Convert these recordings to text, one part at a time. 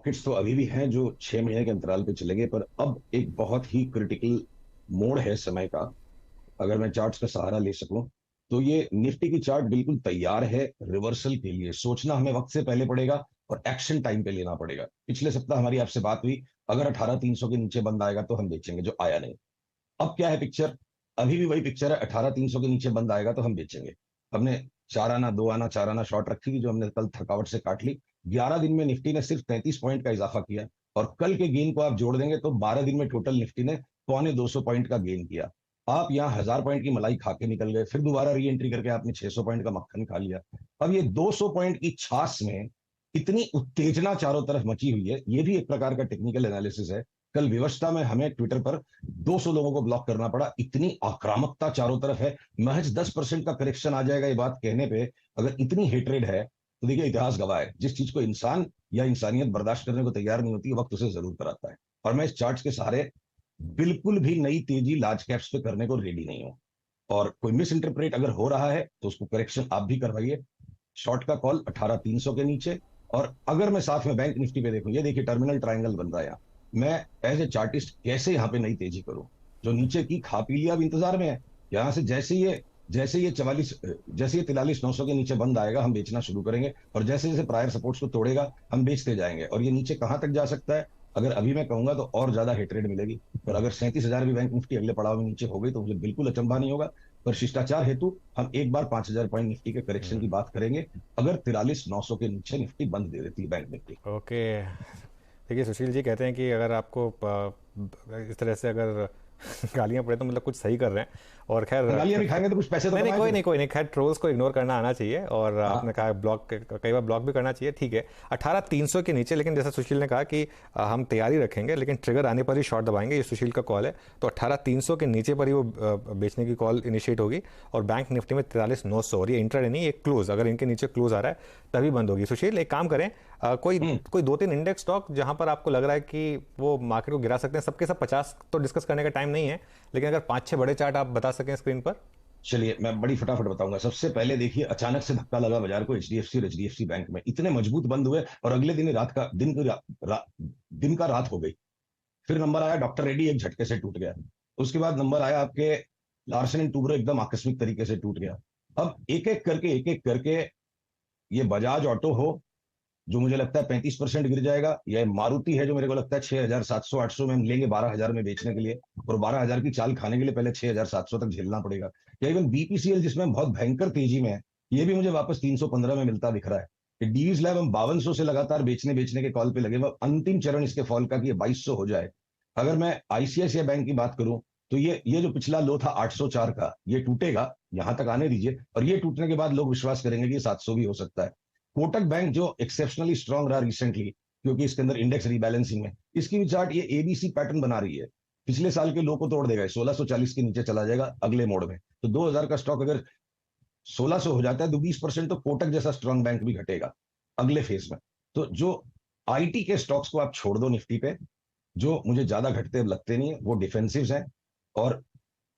Markets तो अभी भी हैं जो 6 महीने के अंतराल पे चलेंगे, पर अब एक बहुत ही क्रिटिकल मोड़ है समय का। अगर मैं चार्ट्स का सहारा ले सकूं तो ये निफ्टी की चार्ट बिल्कुल तैयार है रिवर्सल के लिए। सोचना हमें वक्त से पहले पड़ेगा और एक्शन टाइम पे लेना पड़ेगा। पिछले सप्ताह हमारी आपसे बात हुई, अगर 18,300 के नीचे बंद आएगा तो हम बेचेंगे, जो आया नहीं। अब क्या है पिक्चर? अभी भी वही पिक्चर है, 18,300 के नीचे बंद आएगा तो हम बेचेंगे। हमने 4 आना 2 आना 4 आना शॉर्ट रखी थी, जो हमने कल थकावट से काट ली। 11 दिन में निफ्टी ने सिर्फ 33 पॉइंट का इजाफा किया, और कल के गेन को आप जोड़ देंगे तो 12 दिन में टोटल निफ्टी ने 250 पॉइंट का गेन किया। आप यहाँ 1000 पॉइंट की मलाई खा के निकल गए, फिर दोबारा री एंट्री करके आपने 600 पॉइंट का मक्खन खा लिया। अब ये 200 पॉइंट की छास में इतनी उत्तेजना चारों तरफ मची हुई है, ये भी एक प्रकार का टेक्निकल एनालिसिस है। कल विवशता में हमें ट्विटर पर 200 लोगों को ब्लॉक करना पड़ा, इतनी आक्रामकता चारों तरफ है। महज 10% का करेक्शन आ जाएगा ये बात कहने पे, अगर इतनी हेट्रेड है तो देखिए इतिहास गवाह है, जिस चीज को इंसान या इंसानियत बर्दाश्त करने को तैयार नहीं होती, वक्त उसे जरूर कराता है। और मैं इस चार्ट के सहारे बिल्कुल भी नई तेजी लार्ज कैप्स पे करने को रेडी नहीं हूं। और कोई मिस इंटरप्रेट अगर हो रहा है तो उसको करेक्शन आप भी करवाइए। शॉर्ट का कॉल 18,300 के नीचे। और अगर मैं साथ में बैंक निफ्टी पे देखूं, ये देखिए टर्मिनल ट्रायंगल बन रहा है यहाँ। मैं एज ए चार्टिस्ट कैसे यहाँ पे नई तेजी करूं? जो नीचे की खा पी लिया, अब इंतजार में है। यहां से जैसे ये 43,900 के नीचे बंद आएगा, हम बेचना शुरू करेंगे, और जैसे जैसे प्रायर सपोर्ट्स को तोड़ेगा हम बेचते जाएंगे। और ये नीचे कहां तक जा सकता है, अगर अभी मैं कहूंगा तो और ज्यादा हिट मिलेगी। और अगर 37,000 भी बैंक निफ्टी अगले पड़ाव में नीचे हो गई तो मुझे बिल्कुल अचंभा नहीं होगा। पर शिष्टाचार हेतु हम एक बार 5,000 पॉइंट निफ्टी के करेक्शन की बात करेंगे, अगर 43,900 के नीचे निफ्टी बंद दे देती है बैंक निफ्टी। ओके। देखिए सुशील जी कहते हैं कि अगर आपको इस तरह से अगर गालियाँ पड़े तो मतलब कुछ सही कर रहे हैं। और खैर गालियां भी खाएंगे तो कुछ पैसे तो नहीं नहीं, कमाए कोई फिर। नहीं कोई नहीं, खैर ट्रोल्स को इग्नोर करना आना चाहिए। और आपने हाँ। कहा ब्लॉक, कई बार ब्लॉक भी करना चाहिए, ठीक है। 18,300 के नीचे, लेकिन जैसा सुशील ने कहा कि हम तैयारी रखेंगे, लेकिन ट्रिगर आने पर ही शॉर्ट दबाएंगे, ये सुशील का कॉल है। तो 18,300 के नीचे पर ही वो बेचने की कॉल इनिशिएट होगी। और बैंक निफ्टी में 43,900, और ये इंट्राडे नहीं, ये क्लोज, अगर इनके नीचे क्लोज आ रहा है तभी बंद होगी। सुशील एक काम करें, कोई कोई 2-3 इंडेक्स स्टॉक जहां पर आपको लग रहा है कि वो मार्केट को गिरा सकते हैं। सबके सब 50 तो डिस्कस करने का टाइम नहीं है, लेकिन अगर 5-6 बड़े चार्ट आप बता सकें स्क्रीन पर। चलिए मैं बड़ी फटाफट बताऊंगा। सबसे पहले देखिए, अचानक से धक्का लगा बाजार को एचडीएफसी और एचडीएफसी बैंक में, इतने मजबूत बंद हुए और अगले दिन ही दिन का रात हो गई। फिर नंबर आया डॉक्टर रेड्डी, एक झटके से टूट गया। उसके बाद नंबर आया आपके लार्सन एंड टूब्रो, एकदम आकस्मिक तरीके से टूट गया। अब एक एक करके ये बजाज ऑटो हो, जो मुझे लगता है 35% गिर जाएगा, या मारुति है जो मेरे को लगता है 6,700-800 में हम लेंगे 12,000 में बेचने के लिए, और 12,000 की चाल खाने के लिए पहले 6,700 तक झेलना पड़ेगा। या इवन बीपीसीएल जिसमें बहुत भयंकर तेजी में है, ये भी मुझे वापस 315 में मिलता दिख रहा है। डीवीज लैब हम 5200 से लगातार बेचने बेचने के कॉल पे लगे, वो अंतिम चरण इसके फॉल का कि ये 2200 हो जाए। अगर मैं आईसीआईसीआई बैंक की बात करूं तो ये जो पिछला लो था 804 का, ये टूटेगा, यहां तक आने दीजिए, और ये टूटने के बाद लोग विश्वास करेंगे कि 700 भी हो सकता है। कोटक बैंक जो एक्सेप्शनली स्ट्रांग रहा रिसेंटली, क्योंकि इसके अंदर इंडेक्स रिबैलेंसिंग में, इसकी भी चार्ट ये एबीसी पैटर्न बना रही है। पिछले साल के लो को तोड़ देगा, 1640 के नीचे चला जाएगा अगले मोड़ में। तो 2000 का स्टॉक अगर 1600 हो जाता है तो 20% तो कोटक जैसा स्ट्रांग बैंक भी घटेगा अगले फेज में। तो जो आईटी के स्टॉक्स को आप छोड़ दो निफ्टी पे, जो मुझे ज्यादा घटते लगते नहीं है, वो डिफेंसिव हैं। और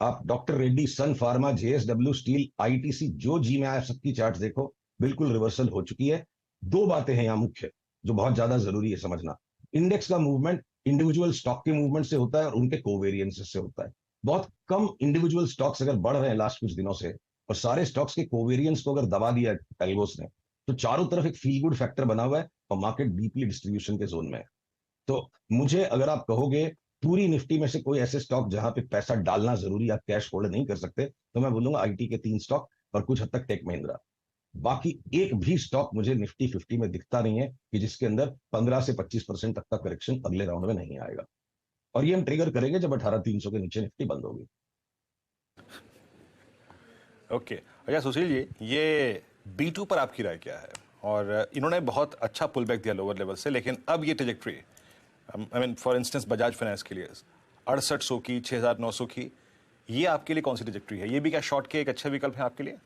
आप डॉक्टर रेड्डी, सन फार्मा, जेएसडब्ल्यू स्टील, आईटीसी, जो जी में आया सबकी चार्ट देखो, बिल्कुल रिवर्सल हो चुकी है। दो बातें हैं यहाँ मुख्य, जो बहुत ज्यादा जरूरी है समझना। इंडेक्स का मूवमेंट इंडिविजुअल स्टॉक के मूवमेंट से होता है और उनके कोवेरियंस से होता है। बहुत कम इंडिविजुअल स्टॉक्स अगर बढ़ रहे हैं लास्ट कुछ दिनों से, और सारे स्टॉक्स के कोवेरियंस को अगर दबा दिया एल्गोस ने, तो चारों तरफ एक फील गुड फैक्टर बना हुआ है और मार्केट डीपली डिस्ट्रीब्यूशन के जोन में है। तो मुझे अगर आप कहोगे पूरी निफ्टी में से कोई ऐसे स्टॉक जहां पे पैसा डालना जरूरी, आप कैश होल्ड नहीं कर सकते, तो मैं बोलूंगा आईटी के 3 स्टॉक और कुछ हद तक टेक महिंद्रा। बाकी एक भी स्टॉक मुझे निफ्टी 50 में दिखता नहीं है कि जिसके अंदर 15 से 25% तक का करेक्शन अगले राउंड में नहीं आएगा। और ये हम ट्रिगर करेंगे जब 18,300 के नीचे निफ्टी बंद होगी। ओके। अच्छा सुशील जी, ये B2 पर आपकी राय क्या है? और इन्होंने बहुत अच्छा पुल बैक दिया लोअर लेवल से, लेकिन अब ये trajectory, I mean for instance Bajaj finance के लिए 6800 की, 6,900 की, ये आपके लिए कौन सी ट्रेजेक्ट्री है? ये भी क्या शॉर्ट के एक अच्छा विकल्प है आपके लिए?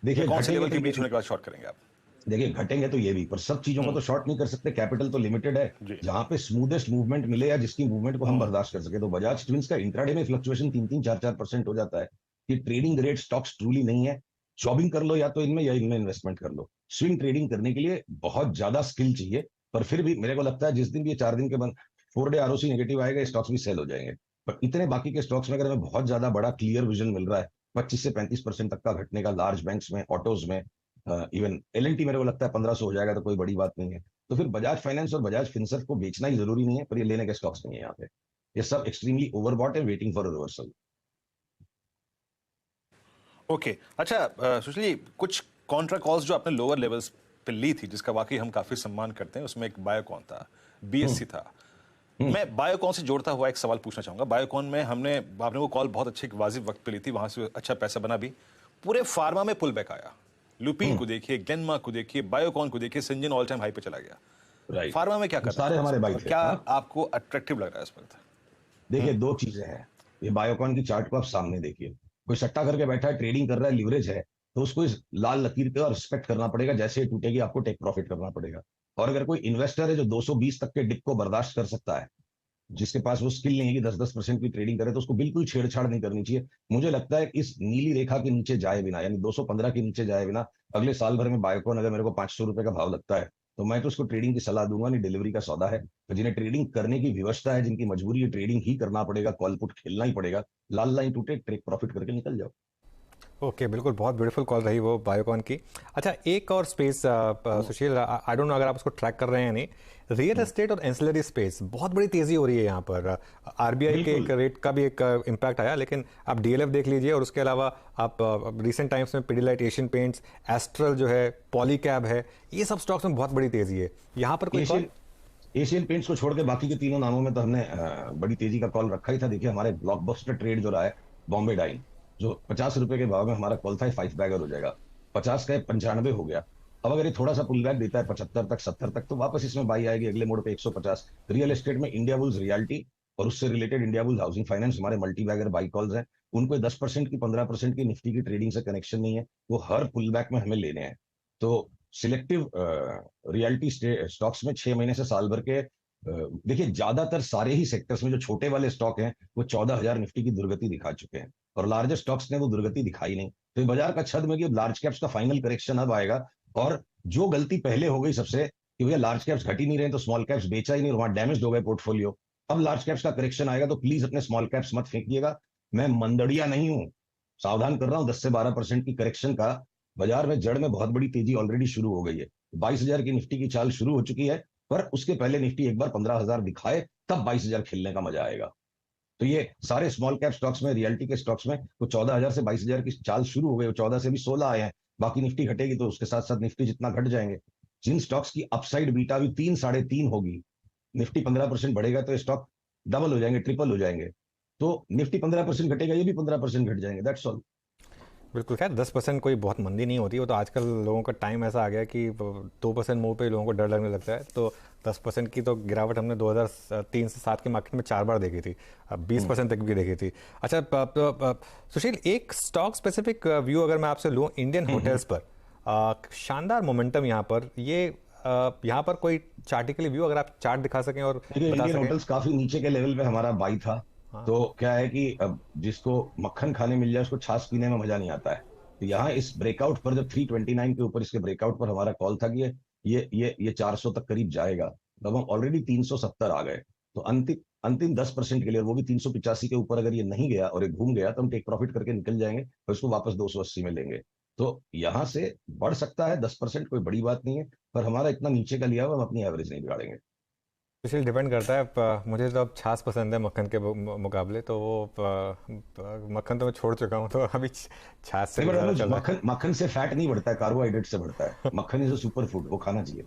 देखिए कौन से घटेंगे लेवल के तो बीच होने के बाद शॉर्ट करेंगे आप? देखिए घटेंगे तो ये भी, पर सब चीजों को तो शॉर्ट नहीं कर सकते, कैपिटल तो लिमिटेड है। जी। जहां पे स्मूदेस्ट मूवमेंट मिले या जिसकी मूवमेंट को हम बर्दाश्त कर सके, तो बजाज ट्विंस का इंट्राडे में फ्लक्चुएशन 3-3, 4-4% हो जाता है। कि ट्रेडिंग ग्रेड स्टॉक्स ट्रूली नहीं है। जॉबिंग कर लो या तो इनमें या इनमें इन्वेस्टमेंट कर लो। स्विंग ट्रेडिंग करने के लिए बहुत ज्यादा स्किल चाहिए, पर फिर भी मेरे को लगता है जिस दिन भी ये 4 दिन के बंद 4 डे आरओसी नेगेटिव आएगा, स्टॉक्स भी सेल हो जाएंगे। पर इतने बाकी के स्टॉक्स में अगर हमें बहुत ज्यादा बड़ा क्लियर विजन मिल रहा है 25 से 35% तक का घटने का, लार्ज बैंक्स में, ऑटोज में, इवन एलएनटी मेरे को लगता है 1500 हो जाएगा तो कोई बड़ी बात नहीं है। तो फिर बजाज फाइनेंस और बजाज फिनसर्व को बेचना ही जरूरी नहीं है, पर ये लेने के स्टॉक्स नहीं है यहाँ पे। ये सब एक्सट्रीमली ओवरबॉट है, वेटिंग फॉर रिवर्सल। ओके अच्छा सुशील जी, कुछ कॉन्ट्रा कॉल्स जो आपने लोअर लेवल्स पे ली थी, जिसका वाकई हम काफी सम्मान करते हैं, उसमें एक बायोकॉन था, बीएससी था। मैं बायोकॉन से जोड़ता हुआ एक सवाल पूछना चाहूंगा। बायोकॉन में आपने वो कॉल बहुत अच्छे वाजिब वक्त पे ली थी, वहां से अच्छा पैसा बना भी। पूरे फार्मा में पुल बैक आया। लुपिन को देखिए, ग्लेनमार्क को देखिए, बायोकॉन को देखिए, सिंजन ऑल टाइम हाई पे चला गया। राइट, फार्मा में क्या कर सारे हमारे भाई थे। क्या आपको अट्रैक्टिव लग रहा है इस वक्त? देखिए, दो चीजें हैं। ये बायोकॉन की चार्ट को आप सामने देखिए। कोई सट्टा करके बैठा है, ट्रेडिंग कर रहा है, लिवरेज है, तो उसको इस लाल लकीर पे और रिस्पेक्ट करना पड़ेगा। जैसे ही टूटेगी आपको टेक प्रॉफिट करना पड़ेगा। और अगर कोई इन्वेस्टर है जो 220 तक के डिप को बर्दाश्त कर सकता है, जिसके पास वो स्किल नहीं है कि 10-10% की ट्रेडिंग करे, तो उसको बिल्कुल छेड़छाड़ नहीं करनी चाहिए। मुझे लगता है इस नीली रेखा के नीचे जाए बिना, यानी 215 के नीचे जाए बिना, अगले साल भर में बायोकॉन अगर मेरे को 500 रुपए का भाव लगता है, तो मैं तो उसको ट्रेडिंग की सलाह दूंगा। नहीं, डिलीवरी का सौदा है। तो जिन्हें ट्रेडिंग करने की विवशता है, जिनकी मजबूरी है, ट्रेडिंग ही करना पड़ेगा, कॉल पुट खेलना ही पड़ेगा। लाल लाइन टूटे, टेक प्रॉफिट करके निकल जाओ। ओके बिल्कुल, बहुत ब्यूटीफुल कॉल रही वो बायोकॉन की। अच्छा, एक और space Sushil, I don't know अगर आप उसको ट्रैक कर रहे हैं या नहीं, रियल एस्टेट और एंसिलरी स्पेस बहुत बड़ी तेजी हो रही है यहाँ पर। आरबीआई के एक रेट का भी एक इम्पैक्ट आया, लेकिन आप डीएलएफ देख लीजिए, और उसके अलावा आप रिसेंट टाइम्स में पिडिलाइट, एशियन पेंट्स, एस्ट्रल जो है, पॉलीकैब है, ये सब स्टॉक्स में बहुत बड़ी तेजी है। यहाँ पर कोई कॉल? एशियन पेंट्स को छोड़ के बाकी के तीनों नामों में तो हमने बड़ी तेजी का कॉल रखा ही था। देखिए, हमारे ब्लॉकबस्टर ट्रेड जो रहा है बॉम्बे डाइन, जो 50 रुपए के भाव में हमारा कॉल था, 5 बैगर हो जाएगा, 50 का 95 हो गया। अब अगर ये थोड़ा सा पुल बैक देता है 75 तक, 70 तक, तो वापस इसमें बाई आएगी अगले मोड पे 150। रियल एस्टेट में इंडिया बुल्स रियल्टी और उससे related India bulls housing finance हमारे मल्टी बैगर बाई कॉल्स हैं। उनको 10% की, 15% की निफ्टी की ट्रेडिंग से कनेक्शन नहीं है, वो हर पुल बैक में हमें लेने हैं। तो सिलेक्टिव रियल्टी स्टॉक्स में 6 महीने से साल भर के देखिए, ज्यादातर सारे ही सेक्टर्स में जो छोटे वाले स्टॉक हैं वो 14,000 निफ्टी की दुर्गति दिखा चुके हैं, और लार्जेस्ट स्टॉक्स ने वो दुर्गति दिखाई नहीं। तो बाजार का छद में कि लार्ज कैप्स का फाइनल करेक्शन अब आएगा। और जो गलती पहले हो गई सबसे, कि भैया लार्ज कैप्स घट ही नहीं रहे तो स्मॉल कैप्स बेचा ही नहीं, वहां डैमेज हो गए पोर्टफोलियो। अब लार्ज कैप्स का करेक्शन आएगा तो प्लीज अपने स्मॉल कैप्स मत फेंकिएगा। मैं मंदड़िया नहीं हूं, सावधान कर रहा हूं। 10 से 12% की करेक्शन का बाजार में जड़ में बहुत बड़ी तेजी ऑलरेडी शुरू हो गई है। 22,000 की निफ्टी की चाल शुरू हो चुकी है, पर उसके पहले निफ्टी एक बार 15,000 दिखाए, तब 22,000 खेलने का मजा आएगा। तो ये सारे स्मॉल कैप स्टॉक्स में, रियल्टी के स्टॉक्स में वो 14,000 से 22,000 की चाल शुरू हो गई, 14 से भी 16 आए हैं। बाकी निफ्टी घटेगी तो उसके साथ साथ निफ्टी जितना घट जाएंगे। जिन स्टॉक्स की अपसाइड बीटा भी 3, 3.5 होगी, निफ्टी 15% बढ़ेगा तो स्टॉक डबल हो जाएंगे, ट्रिपल हो जाएंगे। तो निफ्टी 15% घटेगा, ये भी 15% घट जाएंगे, दैट्स ऑल। बिल्कुल, खैर 10% कोई बहुत मंदी नहीं होती। वो तो आजकल लोगों का टाइम ऐसा आ गया कि 2% मुंह पे लोगों को डर लगने लगता है। तो 10% की तो गिरावट हमने 2003 से 7 के मार्केट में 4 बार देखी थी, अब 20% तक भी देखी थी। अच्छा सुशील, एक स्टॉक स्पेसिफिक व्यू अगर मैं आपसे लूँ इंडियन होटल्स पर, शानदार मोमेंटम यहाँ पर, ये यहाँ पर कोई चार्टिकली व्यू अगर आप चार्ट दिखा सकें और देखिए, बता इंडियन सकें। होटल्स काफी नीचे के लेवल पे हमारा बाई था। तो क्या है कि अब जिसको मक्खन खाने मिल जाए उसको छाछ पीने में मजा नहीं आता है। तो यहाँ इस ब्रेकआउट पर, जब 329 के ऊपर इसके ब्रेकआउट पर हमारा कॉल था कि ये 400 तक करीब जाएगा, तब हम ऑलरेडी 370 आ गए। तो अंतिम अंतिम 10% के लिए, वो भी 385 के ऊपर अगर ये नहीं गया और ये घूम गया, तो हम टेक प्रॉफिट करके निकल जाएंगे और इसको वापस 280 में लेंगे। तो यहाँ से बढ़ सकता है 10%, कोई बड़ी बात नहीं है, पर हमारा इतना नीचे का लिया हुआ, हम अपनी एवरेज नहीं बिगाड़ेंगे। स्पेशली डिपेंड करता है। मुझे तो अब छाछ पसंद है मक्खन के मुकाबले, तो वो मक्खन तो मैं छोड़ चुका हूँ, तो अभी छाछ से नहीं, ज़्यादा पर चल रहा है। मक्खन से फैट नहीं बढ़ता है, कार्बोहाइड्रेट से बढ़ता है। मक्खन इज अ सुपर फूड, वो खाना चाहिए।